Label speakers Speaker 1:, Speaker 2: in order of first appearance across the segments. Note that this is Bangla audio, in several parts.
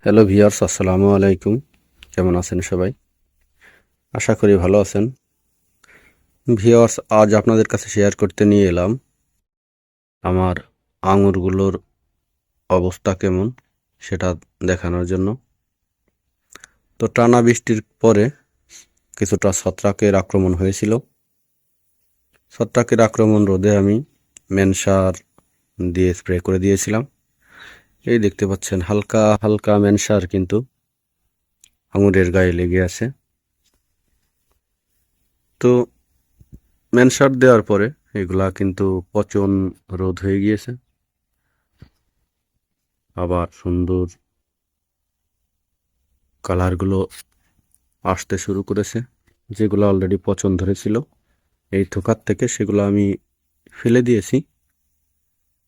Speaker 1: হ্যালো ভিউয়ার্স, আসসালামু আলাইকুম। কেমন আছেন সবাই? আশা করি ভালো আছেন। ভিউয়ার্স, আজ আপনাদের কাছে শেয়ার করতে নিয়ে এলাম আমার আঙুরগুলোর অবস্থা কেমন সেটা দেখানোর জন্য। তো টানা বৃষ্টির পরে কিছুটা ছত্রাকের আক্রমণ হয়েছিল। ছত্রাকের আক্রমণ রোধে আমি মেনসার দিয়ে স্প্রে করে দিয়েছিলাম। এই দেখতে পাচ্ছেন হালকা হালকা মেনসার কিন্তু আঙুরের গায়ে লেগে আছে। তো মেনসার দেওয়ার পরে এগুলা কিন্তু পচন রোধ হয়ে গিয়েছে, আবার সুন্দর কালারগুলো আসতে শুরু করেছে। যেগুলো অলরেডি পচন ধরেছিল এই থোকার থেকে সেগুলো আমি ফেলে দিয়েছি।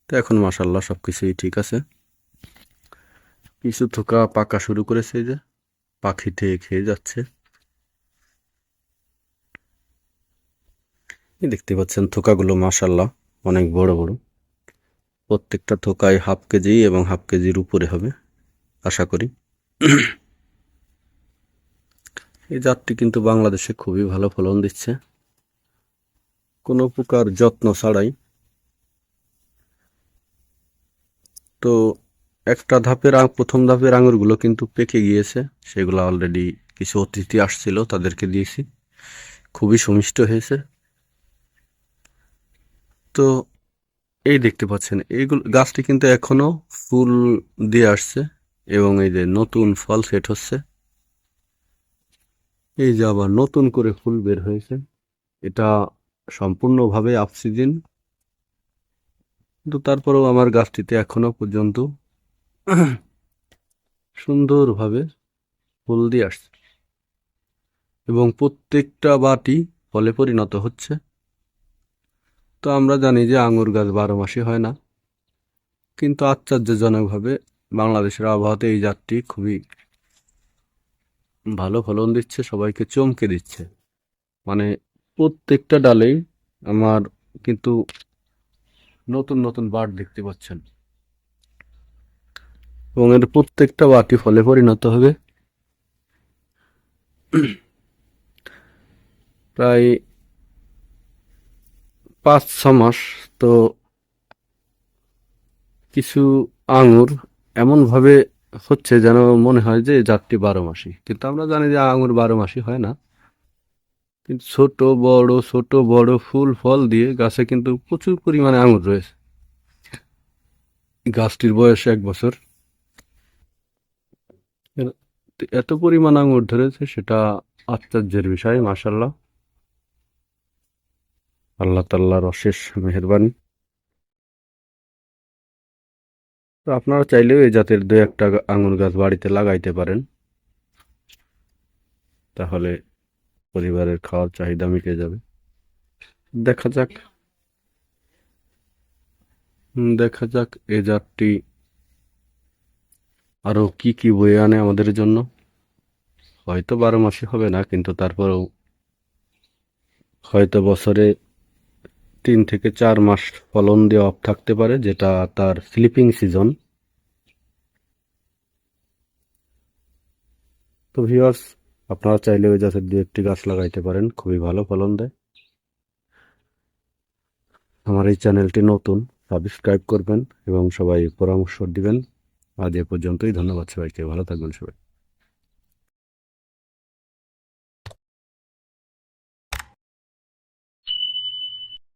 Speaker 1: তো এখন মাশাল্লাহ সব কিছুই ঠিক আছে। কিছু থোকা পাকা শুরু করেছে, যে পাখিতে খেয়ে যাচ্ছে। এই দেখতে পাচ্ছেন থোকাগুলো মাশাল্লাহ অনেক বড় বড়। প্রত্যেকটা থোকায় হাফ কেজি এবং হাফ কেজির উপরে হবে আশা করি। এই জাতটি কিন্তু বাংলাদেশে খুবই ভালো ফলন দিচ্ছে, কোনো প্রকার যত্ন ছাড়াই। তো একটা ধাপের প্রথম ধাপের আঙুরগুলো কিন্তু পেকে গিয়েছে, সেগুলো অলরেডি কিছু অতিথি আসছিল তাদেরকে দিয়েছি, খুবই সুমিষ্ট হয়েছে। তো এই দেখতে পাচ্ছেন এইগুলো, গাছটি কিন্তু এখনো ফুল দিয়ে আসছে এবং এই যে নতুন ফল সেট হচ্ছে। এই যে আবার নতুন করে ফুল বের হয়েছে। এটা সম্পূর্ণভাবে অফ সিজন, কিন্তু তারপরেও আমার গাছটিতে এখনো পর্যন্ত সুন্দরভাবে ফুল দিয়ে আসছে এবং প্রত্যেকটা বাটি ফলে পরিণত হচ্ছে। তো আমরা জানি যে আঙুর গাছ 12 মাসই হয় না, কিন্তু আশ্চর্যজনকভাবে বাংলাদেশের আবহাওয়াতে এই জাতটি খুবই ভালো ফলন দিচ্ছে, সবাইকে চমকে দিচ্ছে। মানে প্রত্যেকটা ডালেই আমার কিন্তু নতুন নতুন বাট দেখতে পাচ্ছেন এবং এর প্রত্যেকটা বাটি ফলে পরিণত হবে প্রায় 5-6 মাস। তো কিছু আঙুর এমনভাবে হচ্ছে যেন মনে হয় যে জাতটি 12 মাসি, কিন্তু আমরা জানি যে আঙুর 12 মাসি হয় না। কিন্তু ছোট বড় ফুল ফল দিয়ে গাছে কিন্তু প্রচুর পরিমাণে আঙুর রয়েছে। গাছটির বয়স 1 বছর, এত পরিমাণ আঙুর ধরেছে সেটা আশ্চর্যের বিষয়। মাশাল্লাহ, আল্লাহ তাআলার অশেষ মেহেরবানি। তো আপনারা চাইলেও এই জাতের 2-1টা আঙুর গাছ বাড়িতে লাগাইতে পারেন, তাহলে পরিবারের খাওয়ার চাহিদা মিটে যাবে। দেখা যাক দেখা যাক এ জাতটি আরো কি কি বয়ে আনে আমাদের জন্য। হয়তো 12 মাসই হবে না, কিন্তু তারপরেও হয়তো বছরে 3 থেকে 4 মাস ফলন দিয়ে অফ থাকতে পারে, যেটা তার স্লিপিং সিজন। তো ভিউয়ার্স, আপনারা চাইলে ওই জাতের 2-1টি গাছ লাগাইতে পারেন, খুবই ভালো ফলন দেয়। আমার এই চ্যানেলটি নতুন, সাবস্ক্রাইব করবেন এবং সবাই পরামর্শ দিবেন। আজ এ পর্যন্তই, ধন্যবাদ সবাইকে, ভালো থাকবেন সবাই।